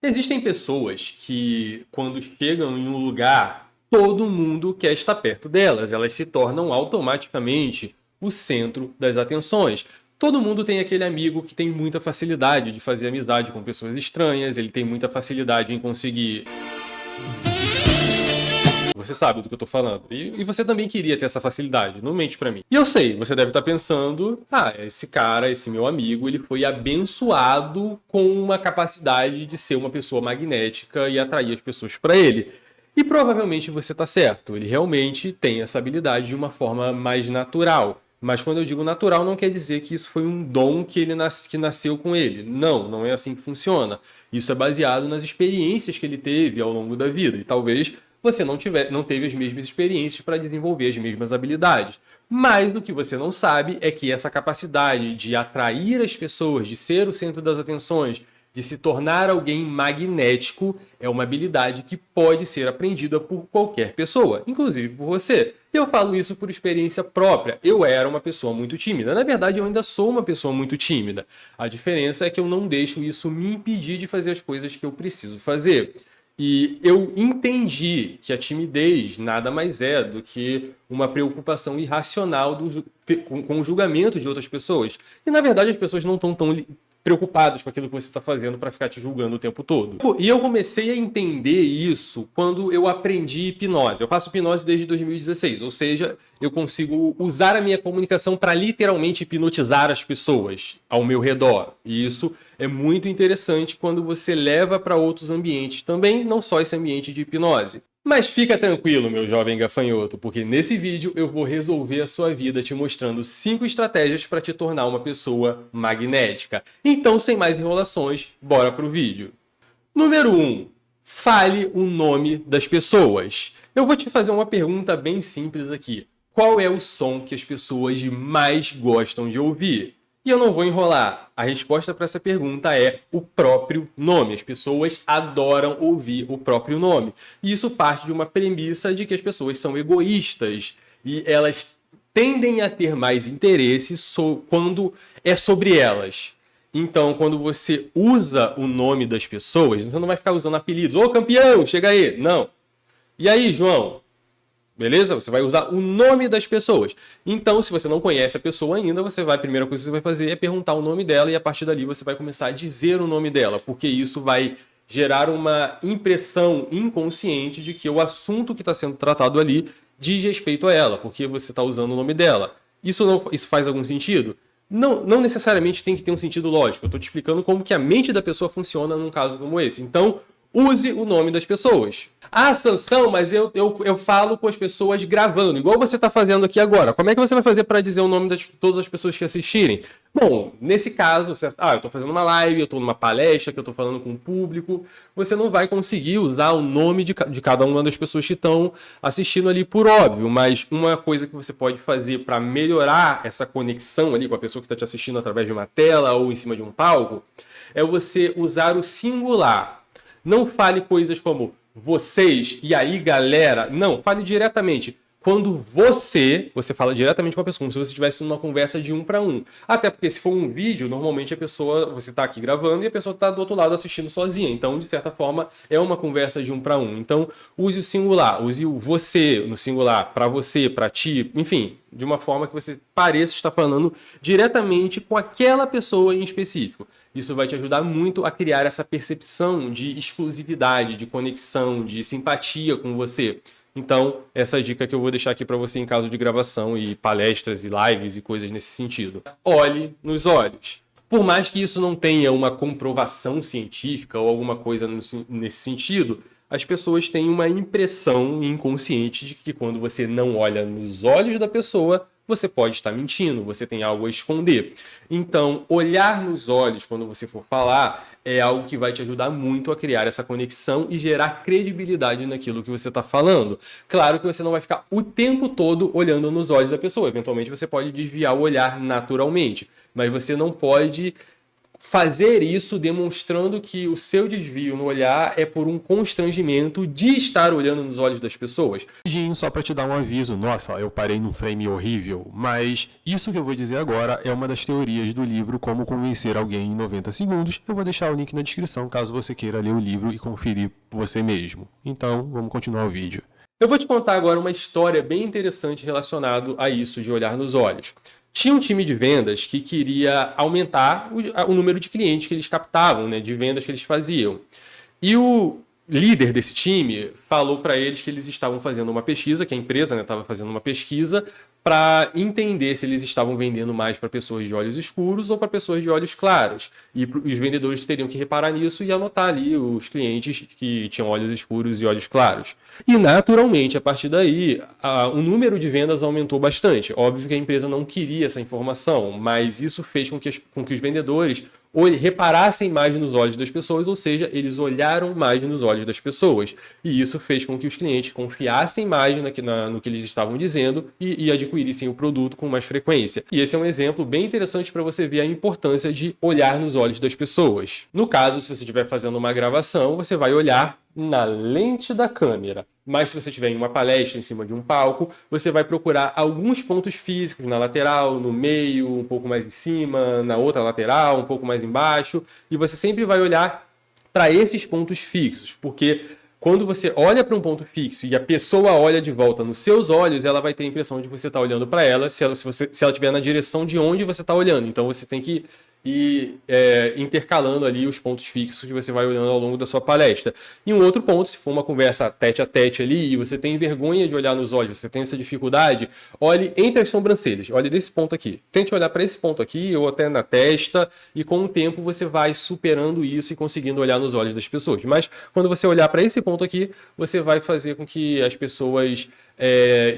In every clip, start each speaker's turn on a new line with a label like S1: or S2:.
S1: Existem pessoas que, quando chegam em um lugar, todo mundo quer estar perto delas. Elas se tornam automaticamente o centro das atenções. Todo mundo tem aquele amigo que tem muita facilidade de fazer amizade com pessoas estranhas, ele tem muita facilidade em conseguir. Você sabe do que eu tô falando. E você também queria ter essa facilidade, não mente pra mim. E eu sei, você deve estar pensando, esse cara, esse meu amigo, ele foi abençoado com uma capacidade de ser uma pessoa magnética e atrair as pessoas pra ele. E provavelmente você tá certo, ele realmente tem essa habilidade de uma forma mais natural. Mas quando eu digo natural, não quer dizer que isso foi um dom que nasceu com ele. Não, não é assim que funciona. Isso é baseado nas experiências que ele teve ao longo da vida. E talvez você não teve as mesmas experiências para desenvolver as mesmas habilidades. Mas o que você não sabe é que essa capacidade de atrair as pessoas, de ser o centro das atenções, de se tornar alguém magnético, é uma habilidade que pode ser aprendida por qualquer pessoa, inclusive por você. Eu falo isso por experiência própria. Eu era uma pessoa muito tímida. Na verdade, eu ainda sou uma pessoa muito tímida. A diferença é que eu não deixo isso me impedir de fazer as coisas que eu preciso fazer. E eu entendi que a timidez nada mais é do que uma preocupação irracional com o julgamento de outras pessoas. E na verdade as pessoas não estão tão preocupadas com aquilo que você está fazendo para ficar te julgando o tempo todo. E eu comecei a entender isso quando eu aprendi hipnose. Eu faço hipnose desde 2016, ou seja, eu consigo usar a minha comunicação para literalmente hipnotizar as pessoas ao meu redor. E isso é muito interessante quando você leva para outros ambientes também, não só esse ambiente de hipnose. Mas fica tranquilo, meu jovem gafanhoto, porque nesse vídeo eu vou resolver a sua vida te mostrando 5 estratégias para te tornar uma pessoa magnética. Então, sem mais enrolações, bora pro vídeo. Número 1. Fale o nome das pessoas. Eu vou te fazer uma pergunta bem simples aqui. Qual é o som que as pessoas mais gostam de ouvir? E eu não vou enrolar. A resposta para essa pergunta é o próprio nome. As pessoas adoram ouvir o próprio nome. E isso parte de uma premissa de que as pessoas são egoístas e elas tendem a ter mais interesse quando é sobre elas. Então, quando você usa o nome das pessoas, você não vai ficar usando apelidos. Ô, campeão, chega aí. Não. E aí, João? Beleza? Você vai usar o nome das pessoas. Então, se você não conhece a pessoa ainda, a primeira coisa que você vai fazer é perguntar o nome dela e a partir dali você vai começar a dizer o nome dela, porque isso vai gerar uma impressão inconsciente de que o assunto que está sendo tratado ali diz respeito a ela, porque você está usando o nome dela. Isso faz algum sentido? Não necessariamente tem que ter um sentido lógico. Eu estou te explicando como que a mente da pessoa funciona num caso como esse. Então, use o nome das pessoas. Ah, Sansão, mas eu falo com as pessoas gravando, igual você está fazendo aqui agora. Como é que você vai fazer para dizer o nome de todas as pessoas que assistirem? Bom, nesse caso, eu estou fazendo uma live, eu estou numa palestra, que eu estou falando com o público, você não vai conseguir usar o nome de cada uma das pessoas que estão assistindo ali por óbvio, mas uma coisa que você pode fazer para melhorar essa conexão ali com a pessoa que está te assistindo através de uma tela ou em cima de um palco, é você usar o singular. Não fale coisas como vocês e aí galera. Não, fale diretamente. Quando você fala diretamente com a pessoa, como se você estivesse numa conversa de 1 para 1. Até porque se for um vídeo, normalmente você está aqui gravando e a pessoa está do outro lado assistindo sozinha. Então, de certa forma, é uma conversa de 1 para 1. Então, use o singular, use o você no singular, para você, para ti, enfim, de uma forma que você pareça estar falando diretamente com aquela pessoa em específico. Isso vai te ajudar muito a criar essa percepção de exclusividade, de conexão, de simpatia com você. Então, essa dica que eu vou deixar aqui para você em caso de gravação e palestras e lives e coisas nesse sentido. Olhe nos olhos. Por mais que isso não tenha uma comprovação científica ou alguma coisa nesse sentido, as pessoas têm uma impressão inconsciente de que quando você não olha nos olhos da pessoa, você pode estar mentindo, você tem algo a esconder. Então, olhar nos olhos quando você for falar é algo que vai te ajudar muito a criar essa conexão e gerar credibilidade naquilo que você está falando. Claro que você não vai ficar o tempo todo olhando nos olhos da pessoa. Eventualmente, você pode desviar o olhar naturalmente, mas você não pode fazer isso demonstrando que o seu desvio no olhar é por um constrangimento de estar olhando nos olhos das pessoas. Só para te dar um aviso, nossa, eu parei num frame horrível, mas isso que eu vou dizer agora é uma das teorias do livro Como Convencer Alguém em 90 Segundos. Eu vou deixar o link na descrição caso você queira ler o livro e conferir você mesmo. Então, vamos continuar o vídeo. Eu vou te contar agora uma história bem interessante relacionada a isso de olhar nos olhos. Tinha um time de vendas que queria aumentar o número de clientes que eles captavam, né, de vendas que eles faziam. E o líder desse time falou para eles que eles estavam fazendo uma pesquisa, que a empresa estava fazendo uma pesquisa para entender se eles estavam vendendo mais para pessoas de olhos escuros ou para pessoas de olhos claros. E os vendedores teriam que reparar nisso e anotar ali os clientes que tinham olhos escuros e olhos claros. E, naturalmente, a partir daí, o número de vendas aumentou bastante. Óbvio que a empresa não queria essa informação, mas isso fez com que os vendedores reparassem mais nos olhos das pessoas, ou seja, eles olharam mais nos olhos das pessoas. E isso fez com que os clientes confiassem mais no que eles estavam dizendo e adquirissem o produto com mais frequência. E esse é um exemplo bem interessante para você ver a importância de olhar nos olhos das pessoas. No caso, se você estiver fazendo uma gravação, você vai olhar na lente da câmera. Mas se você estiver em uma palestra em cima de um palco, você vai procurar alguns pontos físicos na lateral, no meio, um pouco mais em cima, na outra lateral, um pouco mais embaixo, e você sempre vai olhar para esses pontos fixos, porque quando você olha para um ponto fixo e a pessoa olha de volta nos seus olhos, ela vai ter a impressão de que você está olhando para ela, se ela estiver na direção de onde você está olhando. Então você tem que ir intercalando ali os pontos fixos que você vai olhando ao longo da sua palestra. E um outro ponto, se for uma conversa tete a tete ali e você tem vergonha de olhar nos olhos, você tem essa dificuldade, olhe entre as sobrancelhas, olhe desse ponto aqui. Tente olhar para esse ponto aqui ou até na testa e com o tempo você vai superando isso e conseguindo olhar nos olhos das pessoas. Mas quando você olhar para esse ponto aqui, você vai fazer com que as pessoas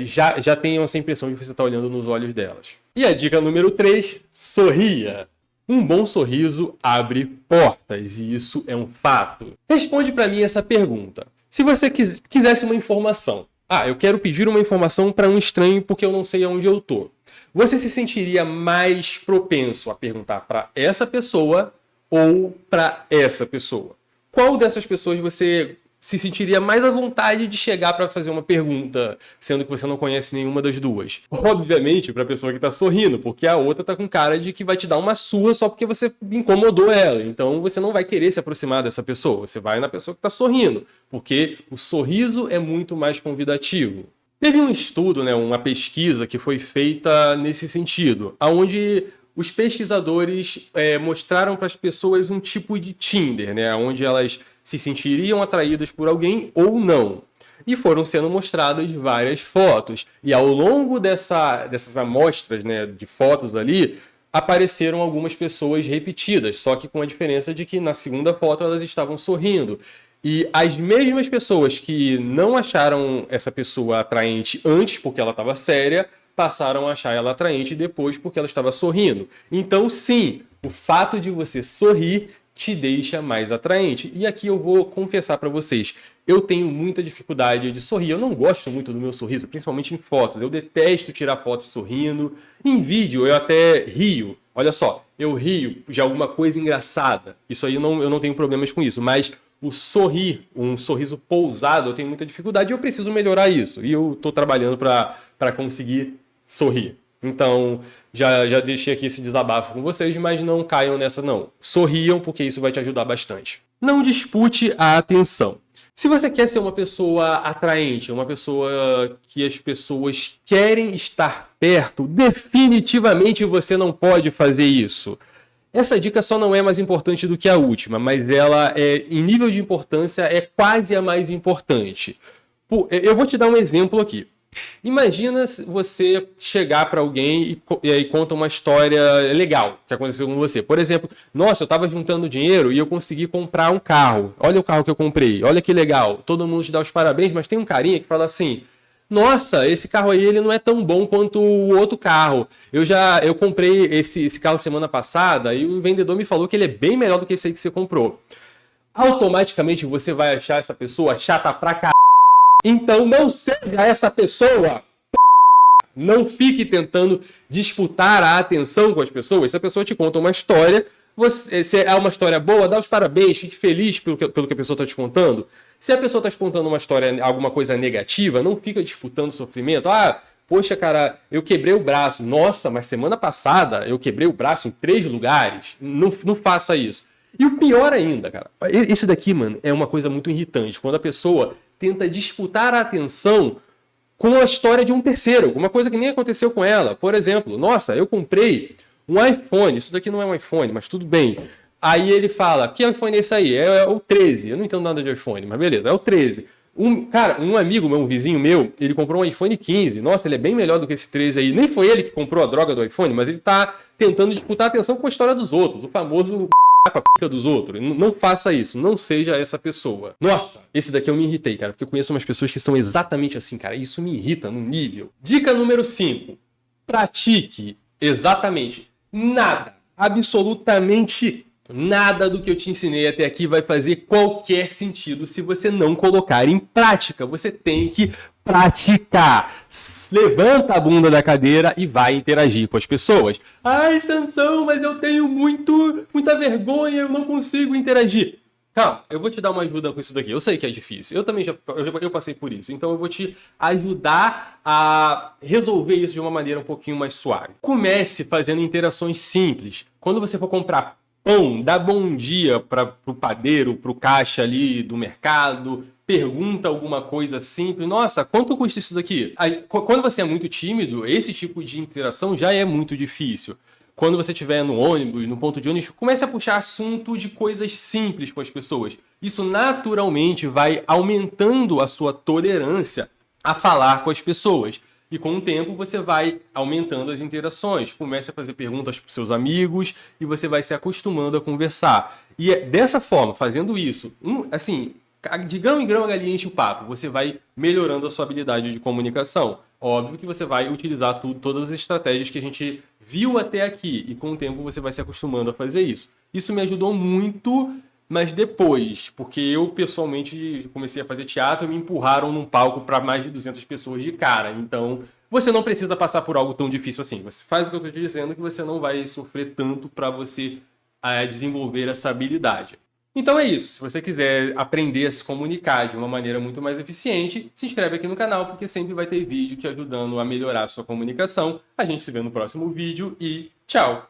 S1: já tenham essa impressão de que você está olhando nos olhos delas. E a dica número 3, sorria. Um bom sorriso abre portas, e isso é um fato. Responde para mim essa pergunta. Se você quisesse uma informação, eu quero pedir uma informação para um estranho porque eu não sei aonde eu tô. Você se sentiria mais propenso a perguntar para essa pessoa ou para essa pessoa? Qual dessas pessoas você se sentiria mais à vontade de chegar para fazer uma pergunta, sendo que você não conhece nenhuma das duas? Obviamente, para a pessoa que está sorrindo, porque a outra está com cara de que vai te dar uma surra só porque você incomodou ela. Então, você não vai querer se aproximar dessa pessoa. Você vai na pessoa que está sorrindo, porque o sorriso é muito mais convidativo. Teve um estudo, uma pesquisa que foi feita nesse sentido, onde os pesquisadores mostraram para as pessoas um tipo de Tinder, onde elas se sentiriam atraídas por alguém ou não. E foram sendo mostradas várias fotos. E ao longo dessas amostras de fotos ali, apareceram algumas pessoas repetidas, só que com a diferença de que na segunda foto elas estavam sorrindo. E as mesmas pessoas que não acharam essa pessoa atraente antes porque ela estava séria, passaram a achar ela atraente depois porque ela estava sorrindo. Então, sim, o fato de você sorrir te deixa mais atraente. E aqui eu vou confessar para vocês, eu tenho muita dificuldade de sorrir. Eu não gosto muito do meu sorriso, principalmente em fotos. Eu detesto tirar fotos sorrindo. Em vídeo eu até rio. Olha só, eu rio de alguma coisa engraçada. Isso aí eu não tenho problemas com isso. Mas o sorrir, um sorriso pousado, eu tenho muita dificuldade e eu preciso melhorar isso. E eu estou trabalhando para conseguir sorrir. Então, já deixei aqui esse desabafo com vocês, mas não caiam nessa não. Sorriam, porque isso vai te ajudar bastante. Não dispute a atenção. Se você quer ser uma pessoa atraente, uma pessoa que as pessoas querem estar perto, definitivamente você não pode fazer isso. Essa dica só não é mais importante do que a última, mas ela, em nível de importância, é quase a mais importante. Eu vou te dar um exemplo aqui. Imagina você chegar para alguém e conta uma história legal que aconteceu com você. Por exemplo, nossa, eu estava juntando dinheiro e eu consegui comprar um carro. Olha o carro que eu comprei, olha que legal. Todo mundo te dá os parabéns, mas tem um carinha que fala assim: nossa, esse carro aí ele não é tão bom quanto o outro carro. Eu comprei esse carro semana passada e o vendedor me falou que ele é bem melhor do que esse aí que você comprou. Automaticamente você vai achar essa pessoa chata pra caralho. Então não seja essa pessoa. Não fique tentando disputar a atenção com as pessoas. Se a pessoa te conta uma história, Se é uma história boa, dá os parabéns, fique feliz pelo que a pessoa está te contando. Se a pessoa está te contando uma história, alguma coisa negativa, não fica disputando sofrimento. Ah, poxa, cara, eu quebrei o braço. Nossa, mas semana passada eu quebrei o braço em 3 lugares. Não faça isso. E o pior ainda, cara, esse daqui, mano, é uma coisa muito irritante. Quando a pessoa tenta disputar a atenção com a história de um terceiro, uma coisa que nem aconteceu com ela. Por exemplo, nossa, eu comprei um iPhone, isso daqui não é um iPhone, mas tudo bem. Aí ele fala, que iPhone é esse aí? É o 13. Eu não entendo nada de iPhone, mas beleza, é o 13. Cara, um amigo meu, um vizinho meu, ele comprou um iPhone 15. Nossa, ele é bem melhor do que esse 13 aí. Nem foi ele que comprou a droga do iPhone, mas ele tá tentando disputar a atenção com a história dos outros. O famoso com a pica dos outros. Não faça isso, não seja essa pessoa. Nossa, esse daqui eu me irritei, cara, porque eu conheço umas pessoas que são exatamente assim, cara, e isso me irrita no nível. Dica número 5. Pratique exatamente nada, absolutamente nada do que eu te ensinei até aqui vai fazer qualquer sentido se você não colocar em prática. Você tem que praticar. Levanta a bunda da cadeira e vai interagir com as pessoas. Ai, Sansão, mas eu tenho muita vergonha, eu não consigo interagir. Calma, eu vou te dar uma ajuda com isso daqui. Eu sei que é difícil. Eu também eu passei por isso. Então eu vou te ajudar a resolver isso de uma maneira um pouquinho mais suave. Comece fazendo interações simples. Quando você for comprar pão, dá bom dia para o padeiro, para o caixa ali do mercado, pergunta alguma coisa simples. Nossa, quanto custa isso daqui? Aí, quando você é muito tímido, esse tipo de interação já é muito difícil. Quando você estiver no ônibus, no ponto de ônibus, comece a puxar assunto de coisas simples com as pessoas. Isso naturalmente vai aumentando a sua tolerância a falar com as pessoas. E com o tempo você vai aumentando as interações. Comece a fazer perguntas para os seus amigos e você vai se acostumando a conversar. E é dessa forma, fazendo isso, assim, de grão em grão a galinha enche o papo. Você vai melhorando a sua habilidade de comunicação. Óbvio que você vai utilizar todas as estratégias que a gente viu até aqui. E com o tempo você vai se acostumando a fazer isso. Isso me ajudou muito, mas depois, porque eu pessoalmente comecei a fazer teatro e me empurraram num palco para mais de 200 pessoas de cara. Então, você não precisa passar por algo tão difícil assim. Você faz o que eu estou te dizendo que você não vai sofrer tanto para você desenvolver essa habilidade. Então é isso. Se você quiser aprender a se comunicar de uma maneira muito mais eficiente, se inscreve aqui no canal, porque sempre vai ter vídeo te ajudando a melhorar a sua comunicação. A gente se vê no próximo vídeo e tchau!